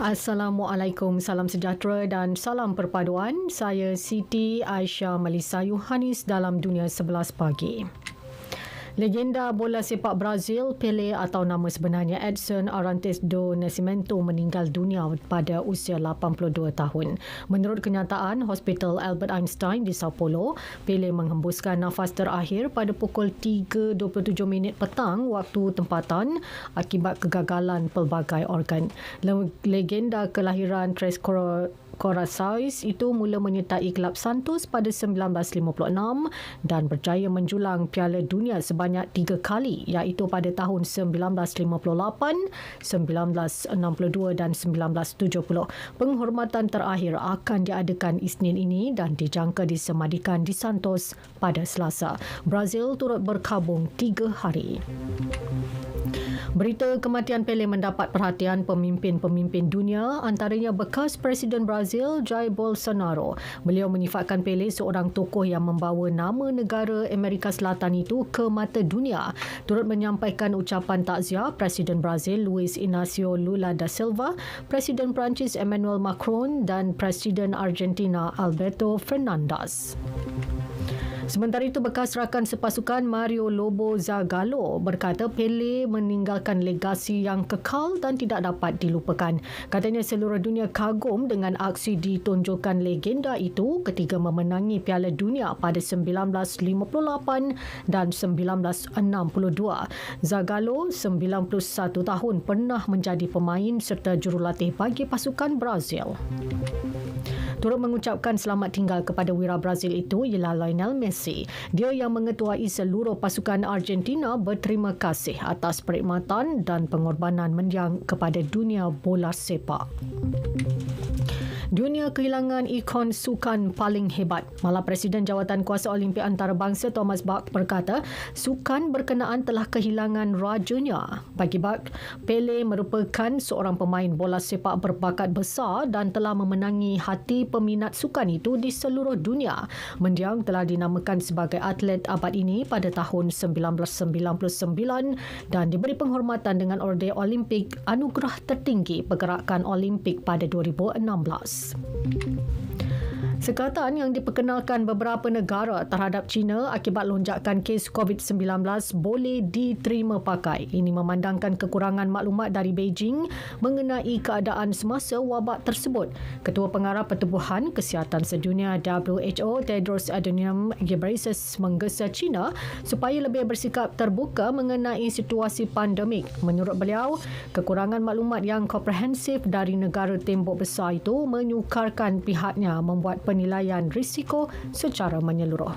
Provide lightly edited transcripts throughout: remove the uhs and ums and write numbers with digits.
Assalamualaikum, salam sejahtera dan salam perpaduan. Saya Siti Aisyah Melissa Yohanis dalam Dunia 11 Pagi. Legenda bola sepak Brazil, Pelé atau nama sebenarnya Edson Arantes do Nascimento meninggal dunia pada usia 82 tahun. Menurut kenyataan Hospital Albert Einstein di Sao Paulo, Pelé menghembuskan nafas terakhir pada pukul 3.27 petang waktu tempatan akibat kegagalan pelbagai organ. Legenda kelahiran Tres Corações itu mula menyertai Kelab Santos pada 1956 dan berjaya menjulang Piala Dunia sebanyak 3 kali, iaitu pada tahun 1958, 1962 dan 1970. Penghormatan terakhir akan diadakan Isnin ini dan dijangka disemadikan di Santos pada Selasa. Brazil turut berkabung 3 hari. Berita kematian Pelé mendapat perhatian pemimpin-pemimpin dunia, antaranya bekas Presiden Brazil Jair Bolsonaro. Beliau menyifatkan Pelé seorang tokoh yang membawa nama negara Amerika Selatan itu ke mata dunia. Turut menyampaikan ucapan takziah Presiden Brazil Luiz Inácio Lula da Silva, Presiden Perancis Emmanuel Macron dan Presiden Argentina Alberto Fernandes. Sementara itu, bekas rakan sepasukan Mario Lobo Zagallo berkata Pelé meninggalkan legasi yang kekal dan tidak dapat dilupakan. Katanya seluruh dunia kagum dengan aksi ditonjolkan legenda itu ketika memenangi Piala Dunia pada 1958 dan 1962. Zagallo, 91 tahun, pernah menjadi pemain serta jurulatih bagi pasukan Brazil. Turut mengucapkan selamat tinggal kepada wira Brazil itu ialah Lionel Messi. Dia yang mengetuai seluruh pasukan Argentina berterima kasih atas perkhidmatan dan pengorbanan mendiang kepada dunia bola sepak. Dunia kehilangan ikon sukan paling hebat. Malah Presiden Jawatan Kuasa Olimpik Antarabangsa Thomas Bach berkata, sukan berkenaan telah kehilangan rajanya. Bagi Bach, Pelé merupakan seorang pemain bola sepak berbakat besar dan telah memenangi hati peminat sukan itu di seluruh dunia. Mendiang telah dinamakan sebagai atlet abad ini pada tahun 1999 dan diberi penghormatan dengan Orde Olimpik anugerah tertinggi pergerakan Olimpik pada 2016. Sekatan yang diperkenalkan beberapa negara terhadap China akibat lonjakan kes COVID-19 boleh diterima pakai. Ini memandangkan kekurangan maklumat dari Beijing mengenai keadaan semasa wabak tersebut. Ketua Pengarah Pertubuhan Kesihatan Sedunia WHO Tedros Adhanom Ghebreyesus menggesa China supaya lebih bersikap terbuka mengenai situasi pandemik. Menurut beliau, kekurangan maklumat yang komprehensif dari negara tembok besar itu menyukarkan pihaknya membuat penilaian risiko secara menyeluruh.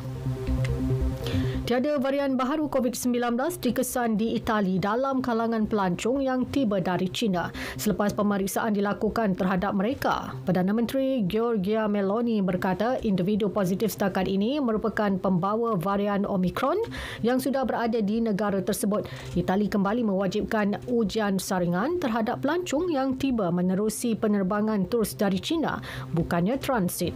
Tiada varian baharu COVID-19 dikesan di Itali dalam kalangan pelancong yang tiba dari China selepas pemeriksaan dilakukan terhadap mereka. Perdana Menteri Giorgia Meloni berkata individu positif setakat ini merupakan pembawa varian Omicron yang sudah berada di negara tersebut. Itali kembali mewajibkan ujian saringan terhadap pelancong yang tiba menerusi penerbangan terus dari China, bukannya transit.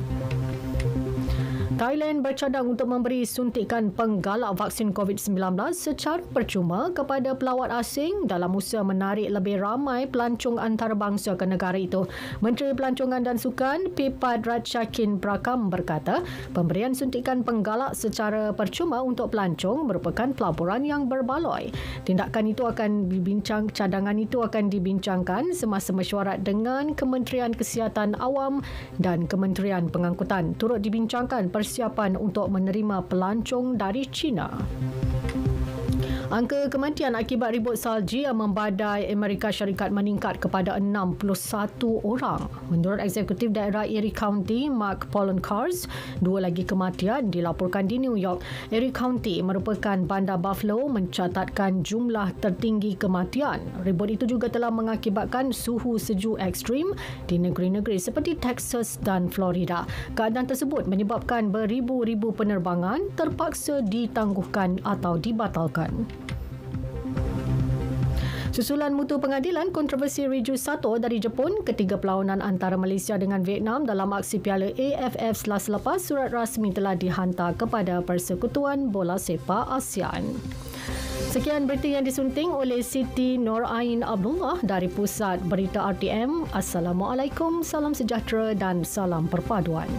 Thailand bercadang untuk memberi suntikan penggalak vaksin COVID-19 secara percuma kepada pelawat asing dalam usaha menarik lebih ramai pelancong antarabangsa ke negara itu. Menteri Pelancongan dan Sukan Pipad Ratchakin Prakam berkata, pemberian suntikan penggalak secara percuma untuk pelancong merupakan pelaburan yang berbaloi. Cadangan itu akan dibincangkan semasa mesyuarat dengan Kementerian Kesihatan Awam dan Kementerian Pengangkutan. Turut dibincangkan persiapan untuk menerima pelancong dari China. Angka kematian akibat ribut salji yang membadai Amerika Syarikat meningkat kepada 61 orang. Menurut Eksekutif Daerah Erie County, Mark Poloncarz, 2 lagi kematian dilaporkan di New York. Erie County merupakan bandar Buffalo mencatatkan jumlah tertinggi kematian. Ribut itu juga telah mengakibatkan suhu sejuk ekstrim di negeri-negeri seperti Texas dan Florida. Keadaan tersebut menyebabkan beribu-ribu penerbangan terpaksa ditangguhkan atau dibatalkan. Susulan mutu pengadilan kontroversi Riju 1 dari Jepun, ketiga perlawanan antara Malaysia dengan Vietnam dalam aksi Piala AFF Selasa lepas, surat rasmi telah dihantar kepada Persekutuan Bola Sepak ASEAN. Sekian berita yang disunting oleh Siti Norain Abdullah dari Pusat Berita RTM. Assalamualaikum, salam sejahtera dan salam perpaduan.